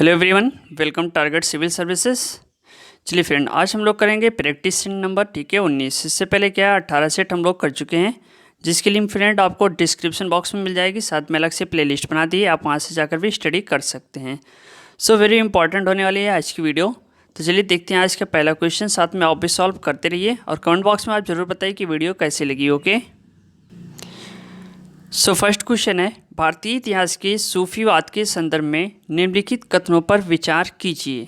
Hello everyone, welcome target civil services. चलिए friend, आज हम लोग करेंगे प्रैक्टिस नंबर 19। इससे पहले क्या 18 सेट हम लोग कर चुके हैं, जिसके लिए फ्रेंड आपको डिस्क्रिप्शन बॉक्स में मिल जाएगी। साथ में अलग से प्लेलिस्ट बना दी है, आप वहाँ से जाकर भी स्टडी कर सकते हैं। सो वेरी इंपॉर्टेंट होने वाली है आज की वीडियो। तो चलिए देखते हैं आज का पहला क्वेश्चन, साथ में आप भी सॉल्व करते रहिए और कमेंट बॉक्स में आप जरूर बताइए कि वीडियो कैसी लगी। ओके, सो फर्स्ट क्वेश्चन है, भारतीय इतिहास के सूफीवाद के संदर्भ में निम्नलिखित कथनों पर विचार कीजिए।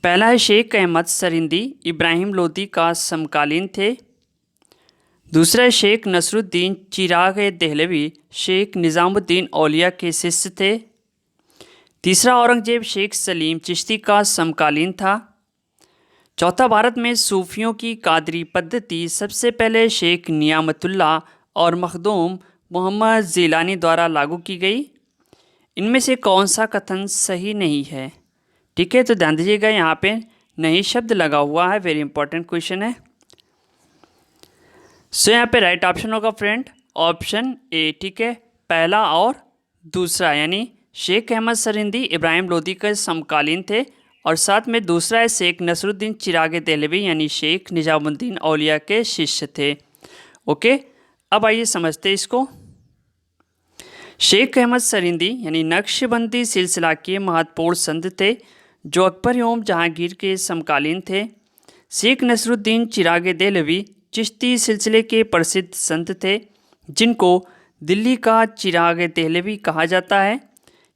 पहला है, शेख अहमद सरिंदी इब्राहिम लोदी का समकालीन थे। दूसरा है, शेख नसरुद्दीन चिराग देहलवी शेख निज़ामुद्दीन औलिया के शिष्य थे। तीसरा, औरंगजेब शेख सलीम चिश्ती का समकालीन था। चौथा, भारत में सूफियों की कादरी पद्धति सबसे पहले शेख नियामतुल्लाह और मखदूम मोहम्मद जिलानी द्वारा लागू की गई। इनमें से कौन सा कथन सही नहीं है? ठीक है, तो ध्यान दीजिएगा, यहाँ पे नहीं शब्द लगा हुआ है, वेरी इंपॉर्टेंट क्वेश्चन है। सो यहाँ पे राइट ऑप्शन होगा फ्रेंड ऑप्शन ए। ठीक है, पहला और दूसरा, यानी शेख अहमद सरिंदी इब्राहिम लोदी के समकालीन थे और साथ में दूसरा है शेख नसरुद्दीन चिराग देहलवी यानी शेख निजामुद्दीन औलिया के शिष्य थे। ओके, अब आइए समझते इसको। शेख अहमद सरिंदी यानी नक्शबंदी सिलसिला के महत्वपूर्ण संत थे जो अकबर एवं जहांगीर के समकालीन थे। शेख नसरुद्दीन चिराग देहलवी चिश्ती सिलसिले के प्रसिद्ध संत थे जिनको दिल्ली का चिराग देहलवी कहा जाता है।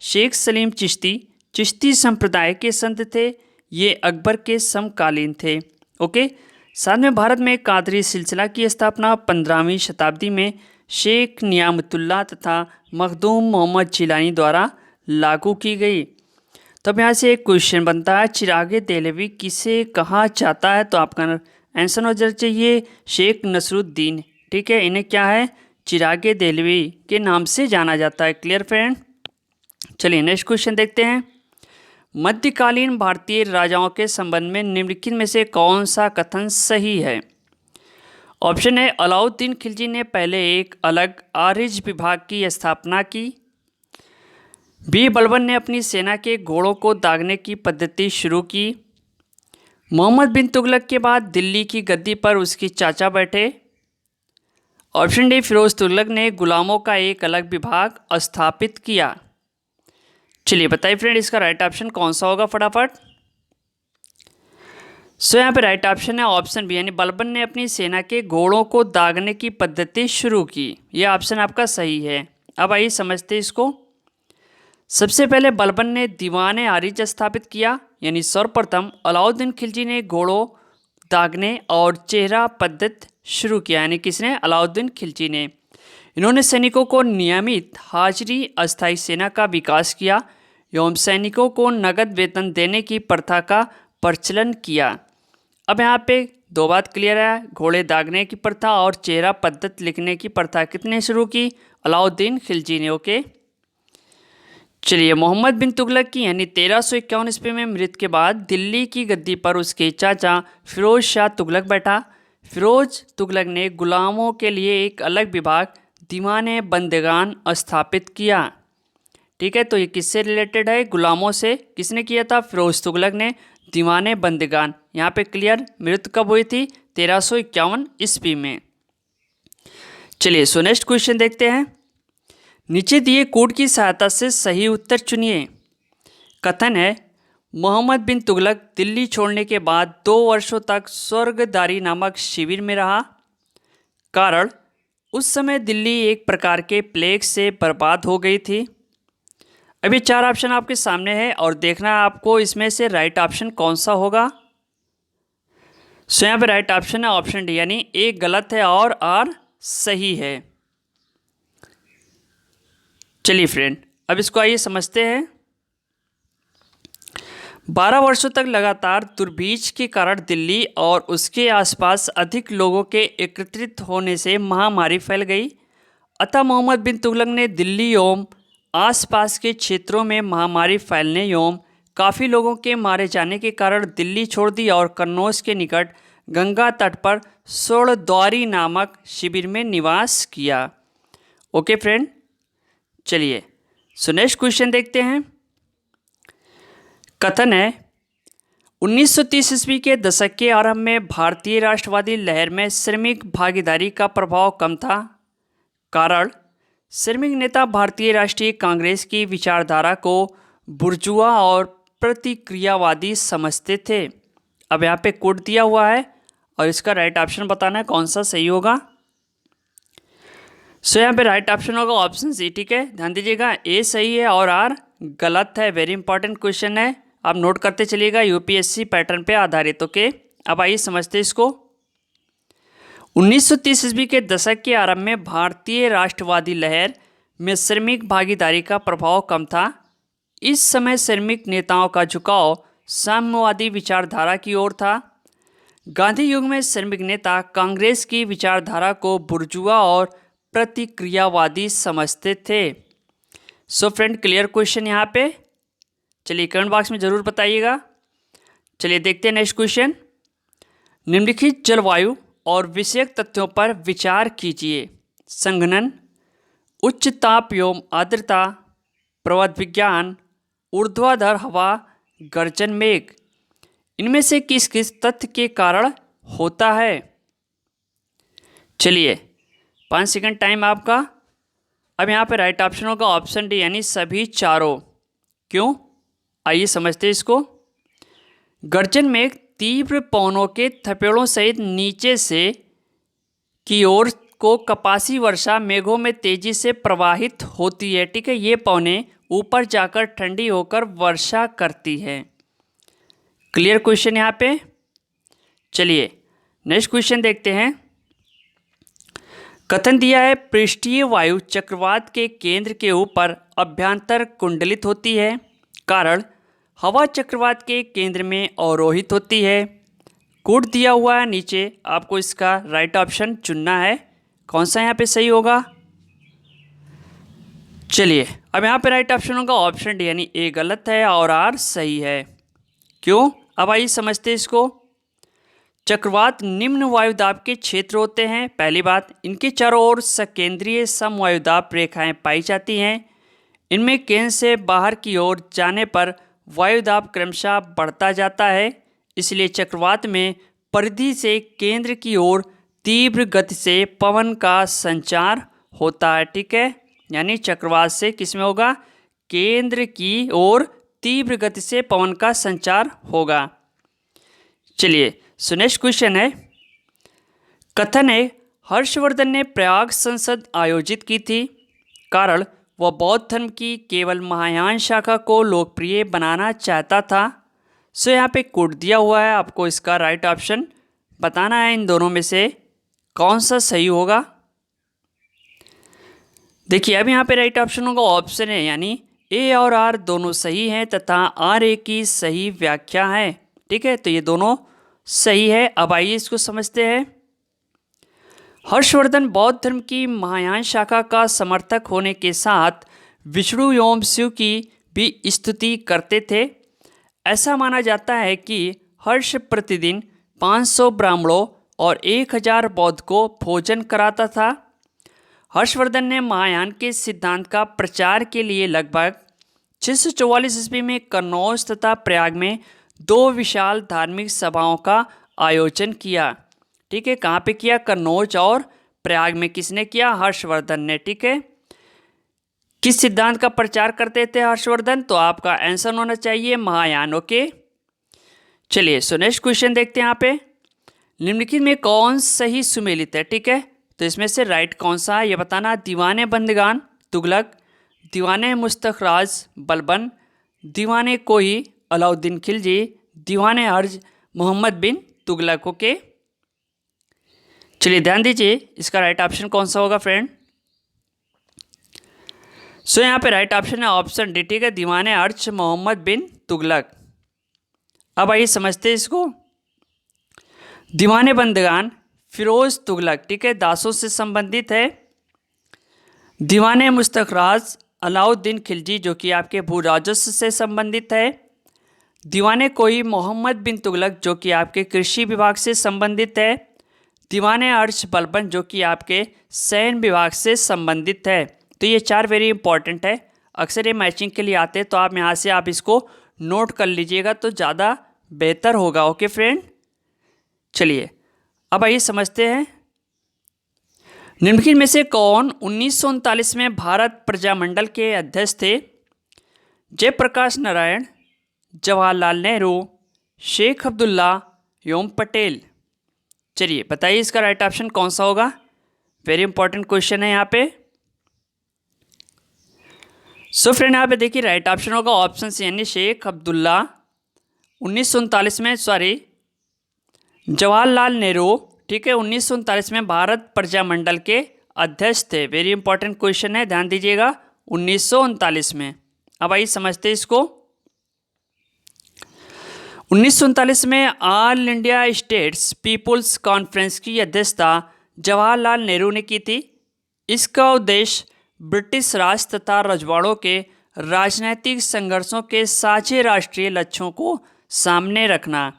शेख सलीम चिश्ती चिश्ती संप्रदाय के संत थे, ये अकबर के समकालीन थे। ओके, साथ में भारत में कादरी सिलसिला की स्थापना 15वीं शताब्दी में शेख नियामतुल्लाह तथा मखदूम मोहम्मद जिलानी द्वारा लागू की गई। तब यहाँ से एक क्वेश्चन बनता है, चिराग देहलवी किसे कहा जाता है? तो आपका आंसर हो जाना चाहिए शेख नसरुद्दीन। ठीक है, इन्हें क्या है, चिराग देहलवी के नाम से जाना जाता है। Clear friend? चलिए नेक्स्ट क्वेश्चन देखते हैं। मध्यकालीन भारतीय राजाओं के संबंध में निम्नलिखित में से कौन सा कथन सही है? ऑप्शन है, अलाउद्दीन खिलजी ने पहले एक अलग आरिज विभाग की स्थापना की। बी, बलबन ने अपनी सेना के घोड़ों को दागने की पद्धति शुरू की। मोहम्मद बिन तुगलक के बाद दिल्ली की गद्दी पर उसके चाचा बैठे। ऑप्शन डी, फिरोज तुगलक ने गुलामों का एक अलग विभाग स्थापित किया। चलिए बताइए फ्रेंड, इसका राइट ऑप्शन कौन सा होगा फटाफट। सो यहाँ पे राइट ऑप्शन है ऑप्शन बी, यानी बलबन ने अपनी सेना के घोड़ों को दागने की पद्धति शुरू की। यह ऑप्शन आपका सही है। अब आइए समझते इसको। सबसे पहले बलबन ने दीवाने आरिज स्थापित किया, यानी सर्वप्रथम अलाउद्दीन खिलजी ने घोड़ों दागने और चेहरा पद्धति शुरू किया, यानी किसने? अलाउद्दीन खिलजी ने। इन्होंने सैनिकों को नियमित हाजिरी, अस्थायी सेना का विकास किया एवं सैनिकों को नगद वेतन देने की प्रथा का प्रचलन किया। अब यहाँ पे दो बात क्लियर है, घोड़े दागने की प्रथा और चेहरा पद्धति लिखने की प्रथा कितने शुरू की? अलाउद्दीन खिलजी ने। ओके, चलिए मोहम्मद बिन तुगलक की यानी 1351 ईस्वी में मृत्यु के बाद दिल्ली की गद्दी पर उसके चाचा फिरोज शाह तुगलक बैठा। फिरोज तुगलक ने गुलामों के लिए एक अलग विभाग दीवाने बंदगान स्थापित किया। ठीक है, तो ये किससे रिलेटेड है? गुलामों से। किसने किया था? फिरोज तुगलक ने दीवाने बंदगान। यहाँ पे क्लियर, मृत्यु कब हुई थी? 1351 ईस्वी में। चलिए सो नेक्स्ट क्वेश्चन देखते हैं। नीचे दिए कोड की सहायता से सही उत्तर चुनिए। कथन है, मोहम्मद बिन तुगलक दिल्ली छोड़ने के बाद 2 वर्षों तक स्वर्गदारी नामक शिविर में रहा। कारण, उस समय दिल्ली एक प्रकार के प्लेग से बर्बाद हो गई थी। अभी 4 ऑप्शन आपके सामने है और देखना है आपको इसमें से राइट ऑप्शन कौन सा होगा। सो यहाँ पे राइट ऑप्शन है ऑप्शन डी, यानी ए गलत है और आर सही है। चलिए फ्रेंड, अब इसको आइए समझते हैं। 12 वर्षों तक लगातार दुर्भिक्ष के कारण दिल्ली और उसके आसपास अधिक लोगों के एकत्रित होने से महामारी फैल गई। अतः मोहम्मद बिन तुगलक ने दिल्ली एवं आसपास के क्षेत्रों में महामारी फैलने एवं काफ़ी लोगों के मारे जाने के कारण दिल्ली छोड़ दी और कन्नौज के निकट गंगा तट पर स्वर्णद्वारी नामक शिविर में निवास किया। ओके फ्रेंड, चलिए सो नेक्स्ट क्वेश्चन देखते हैं। कथन है 1930 ईस्वी के दशक के आरंभ में भारतीय राष्ट्रवादी लहर में श्रमिक भागीदारी का प्रभाव कम था। कारण, श्रमिक नेता भारतीय राष्ट्रीय कांग्रेस की विचारधारा को बुर्जुआ और प्रतिक्रियावादी समझते थे। अब यहाँ पे कोड दिया हुआ है और इसका राइट ऑप्शन बताना है कौन सा सही होगा। सो यहाँ पे राइट ऑप्शन होगा ऑप्शन सी। ठीक है, ध्यान दीजिएगा, ए सही है और आर गलत है। वेरी इंपॉर्टेंट क्वेश्चन है, आप नोट करते चलिएगा, यूपीएससी पैटर्न पे आधारित। ओके, अब आइए समझते इसको। 1930 ईस्वी के दशक के आरंभ में भारतीय राष्ट्रवादी लहर में श्रमिक भागीदारी का प्रभाव कम था। इस समय श्रमिक नेताओं का झुकाव साम्यवादी विचारधारा की ओर था। गांधी युग में श्रमिक नेता कांग्रेस की विचारधारा को बुर्जुआ और प्रतिक्रियावादी समझते थे। सो फ्रेंड, क्लियर क्वेश्चन यहाँ पे? चलिए कमेंट बॉक्स में ज़रूर बताइएगा। चलिए देखते हैं नेक्स्ट क्वेश्चन। निम्नलिखित जलवायु और विषयक तथ्यों पर विचार कीजिए। संघनन, उच्च ताप एवं आर्द्रता, पर्वत विज्ञान, ऊर्ध्वाधर हवा, गर्जन मेघ, इनमें से किस किस तथ्य के कारण होता है? चलिए 5 सेकंड टाइम आपका। अब यहाँ पे राइट ऑप्शन होगा ऑप्शन डी, यानी सभी चारों। क्यों? आइए समझते हैं इसको। गर्जन मेघ तीव्र पवनों के थपेड़ों सहित नीचे से की ओर को कपासी वर्षा मेघों में तेजी से प्रवाहित होती है। ठीक है, ये पवनें ऊपर जाकर ठंडी होकर वर्षा करती है। क्लियर क्वेश्चन यहाँ पे? चलिए नेक्स्ट क्वेश्चन देखते हैं। कथन दिया है पृष्ठीय वायु चक्रवात के केंद्र के ऊपर अभ्यंतर कुंडलित होती है। कारण, हवा चक्रवात के केंद्र में अवरोहित होती है। कोड दिया हुआ है नीचे, आपको इसका राइट ऑप्शन चुनना है, कौन सा यहाँ पे सही होगा। चलिए अब यहाँ पे राइट ऑप्शन होगा ऑप्शन डी, यानी ए गलत है और आर सही है। क्यों? अब आइए समझते इसको। चक्रवात निम्न वायुदाब के क्षेत्र होते हैं। पहली बात, इनके चारों ओर सकेंद्रीय समवायुदाब रेखाएं पाई जाती हैं। इनमें केंद्र से बाहर की ओर जाने पर वायुदाब क्रमशः बढ़ता जाता है। इसलिए चक्रवात में परिधि से केंद्र की ओर तीव्र गति से पवन का संचार होता है। ठीक है, यानी चक्रवात से किस में होगा? केंद्र की ओर तीव्र गति से पवन का संचार होगा। चलिए सो नेक्स्ट क्वेश्चन है। कथन है हर्षवर्धन ने प्रयाग संसद आयोजित की थी। कारण, वह बौद्ध धर्म की केवल महायान शाखा को लोकप्रिय बनाना चाहता था। सो यहाँ पे कोड दिया हुआ है, आपको इसका राइट ऑप्शन बताना है। इन दोनों में से कौन सा सही होगा? देखिए अब यहाँ पे राइट ऑप्शन होगा ऑप्शन है, यानी ए और आर दोनों सही हैं तथा आर ए की सही व्याख्या है। ठीक है, तो ये दोनों सही है। अब आइए इसको समझते हैं। हर्षवर्धन बौद्ध धर्म की महायान शाखा का समर्थक होने के साथ विष्णु एवं शिव की भी स्तुति करते थे। ऐसा माना जाता है कि हर्ष प्रतिदिन 500 ब्राह्मणों और 1000 बौद्ध को भोजन कराता था। हर्षवर्धन ने महायान के सिद्धांत का प्रचार के लिए लगभग 644 ईस्वी में कन्नौज तथा प्रयाग में 2 विशाल धार्मिक सभाओं का आयोजन किया। ठीक है, कहाँ पे किया? कन्नौज और प्रयाग में। किसने किया? हर्षवर्धन ने। ठीक है, किस सिद्धांत का प्रचार करते थे हर्षवर्धन? तो आपका आंसर होना चाहिए महायान। ओके, चलिए सो नेक्स्ट क्वेश्चन देखते हैं। यहाँ पे निम्नलिखित में कौन सही सुमेलित है? ठीक है, तो इसमें से राइट कौन सा है ये बताना। दीवाने बंदगान तुगलक, दीवाने मुस्तखराज बलबन, दीवाने कोही अलाउद्दीन खिलजी, दीवाने अर्ज मोहम्मद बिन तुगलक। ओके, चलिए ध्यान दीजिए इसका राइट ऑप्शन कौन सा होगा फ्रेंड। सो यहाँ पे राइट ऑप्शन है ऑप्शन डी। ठीक है, दीवाने अर्ज मोहम्मद बिन तुगलक। अब आइए समझते हैं इसको। दीवाने बंदगान फिरोज तुगलक, ठीक है, दासों से संबंधित है। दीवाने मुस्तखराज अलाउद्दीन खिलजी जो कि आपके भू राजस्व से संबंधित है। दीवाने कोई मोहम्मद बिन तुगलक जो कि आपके कृषि विभाग से संबंधित है। दीवाने अर्श बलबन जो कि आपके सैन्य विभाग से संबंधित है। तो ये 4 वेरी इंपॉर्टेंट है, अक्सर ये मैचिंग के लिए आते हैं, तो आप यहाँ से आप इसको नोट कर लीजिएगा तो ज़्यादा बेहतर होगा। ओके फ्रेंड, चलिए अब आइए समझते हैं। निम्नलिखित में से कौन 1939 में भारत प्रजामंडल के अध्यक्ष थे? जयप्रकाश नारायण, जवाहरलाल नेहरू, शेख अब्दुल्ला एवं पटेल। चलिए बताइए इसका राइट ऑप्शन कौन सा होगा। वेरी इंपॉर्टेंट क्वेश्चन है यहाँ पे। सो फ्रेंड यहाँ पे देखिए राइट ऑप्शन होगा ऑप्शन सी यानी शेख अब्दुल्ला। 1939 में जवाहरलाल नेहरू, ठीक है, 1939 में भारत प्रजामंडल के अध्यक्ष थे। वेरी इंपॉर्टेंट क्वेश्चन है, ध्यान दीजिएगा, 1939 में। अब आइए समझते हैं इसको। 1939 में all India states people's conference की अध्यक्षता जवाहरलाल नेहरू ने की थी। इसका उद्देश्य ब्रिटिश राज तथा रजवाड़ों के राजनीतिक संघर्षों के साझे राष्ट्रीय लक्ष्यों को सामने रखना।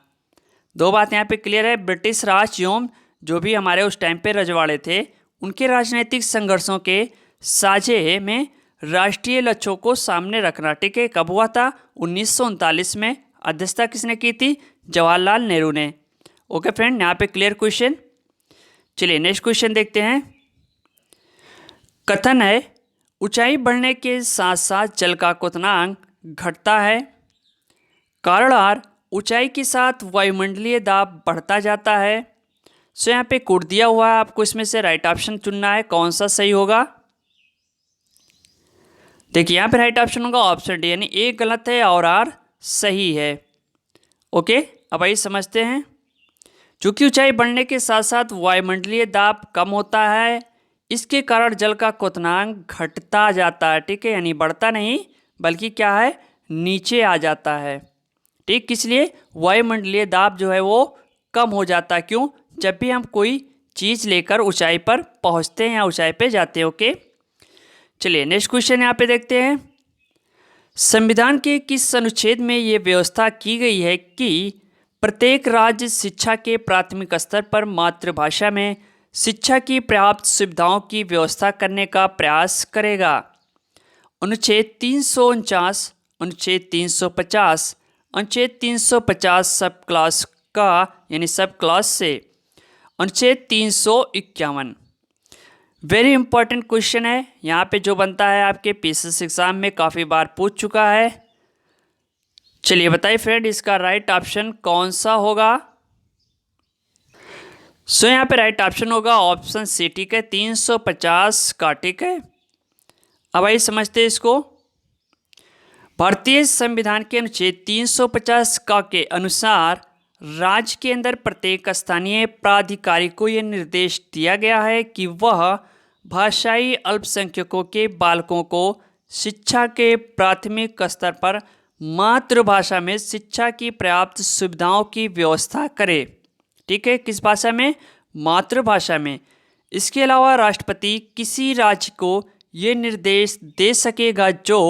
दो बात यहाँ पे क्लियर है, ब्रिटिश राज एवं जो भी हमारे उस टाइम पे रजवाड़े थे उनके राजनीतिक संघर्षों के साझे में राष्ट्रीय लक्ष्यों को सामने रखना। ठीक है, कब हुआ था? 1939 में। अध्यक्षता किसने की थी? जवाहरलाल नेहरू ने। ओके फ्रेंड, यहाँ पे क्लियर क्वेश्चन। चलिए नेक्स्ट क्वेश्चन देखते हैं। कथन है ऊंचाई बढ़ने के साथ साथ जल का क्वथनांक घटता है। कारण आर ऊंचाई के साथ वायुमंडलीय दाब बढ़ता जाता है। सो यहाँ पे कोड दिया हुआ है, आपको इसमें से राइट ऑप्शन चुनना है, कौन सा सही होगा। देखिए यहाँ पे राइट ऑप्शन होगा ऑप्शन डी, यानी ए गलत है और आर सही है। ओके, अब आइए समझते हैं। चूंकि ऊंचाई बढ़ने के साथ साथ वायुमंडलीय दाब कम होता है, इसके कारण जल का क्वथनांक घटता जाता है। ठीक है, यानी बढ़ता नहीं बल्कि क्या है, नीचे आ जाता है। ठीक, किस लिए? वायुमंडलीय दाब जो है वो कम हो जाता है। क्यों? जब भी हम कोई चीज़ लेकर ऊंचाई पर पहुंचते हैं या ऊंचाई पे जाते हैं। ओके, चलिए नेक्स्ट क्वेश्चन यहाँ पे देखते हैं। संविधान के किस अनुच्छेद में ये व्यवस्था की गई है कि प्रत्येक राज्य शिक्षा के प्राथमिक स्तर पर मातृभाषा में शिक्षा की पर्याप्त सुविधाओं की व्यवस्था करने का प्रयास करेगा? अनुच्छेद 349, अनुच्छेद 350, अनुच्छेद 350 सब क्लास का यानी सब क्लास से, अनुच्छेद 351। वेरी इंपॉर्टेंट क्वेश्चन है, यहाँ पे जो बनता है आपके पीसीएस एग्जाम में काफ़ी बार पूछ चुका है। चलिए बताइए फ्रेंड इसका राइट ऑप्शन कौन सा होगा। सो यहाँ पे राइट ऑप्शन होगा ऑप्शन सी। ठीक है, 350 का। ठीक है, अब आइए समझते हैं इसको। भारतीय संविधान के अनुच्छेद 350 का के अनुसार राज्य के अंदर प्रत्येक स्थानीय प्राधिकारी को यह निर्देश दिया गया है कि वह भाषाई अल्पसंख्यकों के बालकों को शिक्षा के प्राथमिक स्तर पर मातृभाषा में शिक्षा की पर्याप्त सुविधाओं की व्यवस्था करे। ठीक है, किस भाषा में? मातृभाषा में। इसके अलावा राष्ट्रपति किसी राज्य को ये निर्देश दे सकेगा जो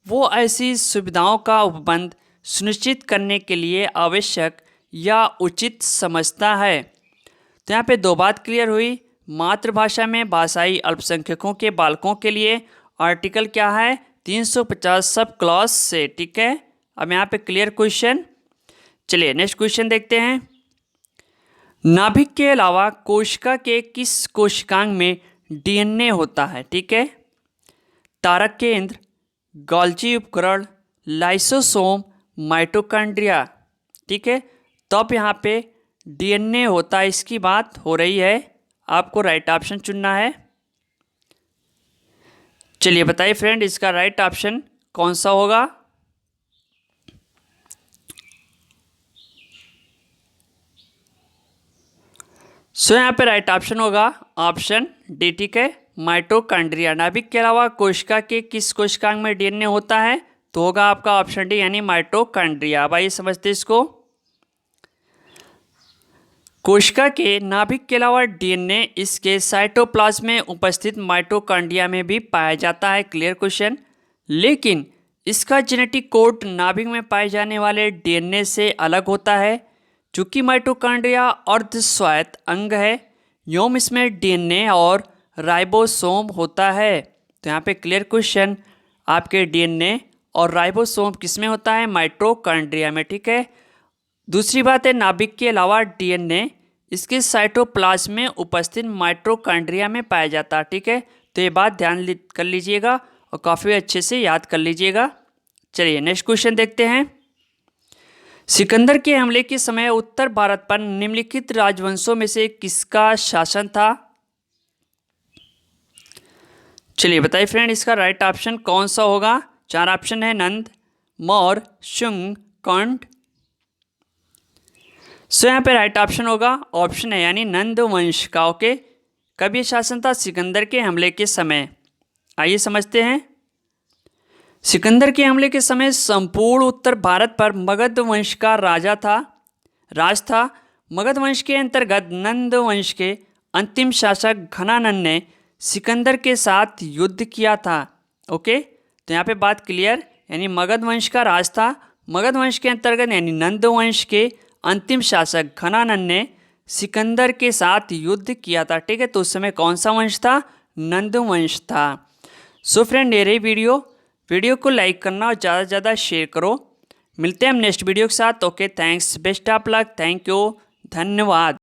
वो ऐसी सुविधाओं का उपबंध सुनिश्चित करने के लिए आवश्यक या उचित समझता है। तो यहाँ पे दो बात क्लियर हुई, मातृभाषा में भाषाई अल्पसंख्यकों के बालकों के लिए आर्टिकल क्या है? 350 सब क्लॉज से। ठीक है, अब यहाँ पे क्लियर क्वेश्चन। चलिए नेक्स्ट क्वेश्चन देखते हैं। नाभिक के अलावा कोशिका के किस कोशिकांग में डीएनए होता है? ठीक है, तारक केंद्र, गोल्जी उपकरण, लाइसोसोम, माइटोकॉन्ड्रिया। ठीक है, तो अब यहाँ पे डीएनए होता है, इसकी बात हो रही है, आपको राइट ऑप्शन चुनना है। चलिए बताइए फ्रेंड इसका राइट ऑप्शन कौन सा होगा। सो यहाँ पे राइट ऑप्शन होगा ऑप्शन डी। ठीक है, माइटोकॉन्ड्रिया। नाभिक के अलावा कोशिका के किस कोशिकांग में डीएनए होता है? तो होगा आपका ऑप्शन डी यानी माइटोकॉन्ड्रिया। अब आइए समझते इसको। कोशिका के नाभिक के अलावा डीएनए इसके साइटोप्लाज्म में उपस्थित माइटोकॉन्ड्रिया में भी पाया जाता है। Clear question. लेकिन इसका जेनेटिक कोड नाभिक में पाए जाने वाले डीएनए से अलग होता है। चूँकि माइटोकॉन्ड्रिया अर्धस्वायत्त अंग है, एवं इसमें डीएनए और राइबोसोम होता है। तो यहाँ पे क्लियर क्वेश्चन, आपके डीएनए और राइबोसोम किस में होता है? माइटोकॉन्ड्रिया में, ठीक है। दूसरी बात है, नाभिक के अलावा डीएनए इसके साइटोप्लाज्म में उपस्थित माइटोकॉन्ड्रिया में पाया जाता है, ठीक है। तो ये बात ध्यान कर लीजिएगा और काफ़ी अच्छे से याद कर लीजिएगा। चलिए नेक्स्ट क्वेश्चन देखते हैं। सिकंदर के हमले के समय उत्तर भारत पर निम्नलिखित राजवंशों में से किसका शासन था? चलिए बताइए फ्रेंड, इसका राइट ऑप्शन कौन सा होगा? 4 ऑप्शन है, नंद, मौर्य, शुंग, कौंड। सो यहाँ पे राइट ऑप्शन होगा ऑप्शन है यानी नंद वंश का। ओके, कब ये शासन था? सिकंदर के हमले के समय। आइए समझते हैं। सिकंदर के हमले के समय संपूर्ण उत्तर भारत पर मगध वंश का राज था। मगध वंश के अंतर्गत नंद वंश के अंतिम शासक घनानंद ने सिकंदर के साथ युद्ध किया था। ओके, तो यहाँ पे बात क्लियर, यानी मगध वंश का राज था। मगध वंश के अंतर्गत यानी नंद वंश के अंतिम शासक घनानंद ने सिकंदर के साथ युद्ध किया था, ठीक है। तो उस समय कौन सा वंश था? नंद वंश था। सो फ्रेंड, ये रही वीडियो को लाइक करना और ज़्यादा से ज़्यादा शेयर करो। मिलते हैं हम नेक्स्ट वीडियो के साथ। Okay, thanks, best of luck, thank you, धन्यवाद।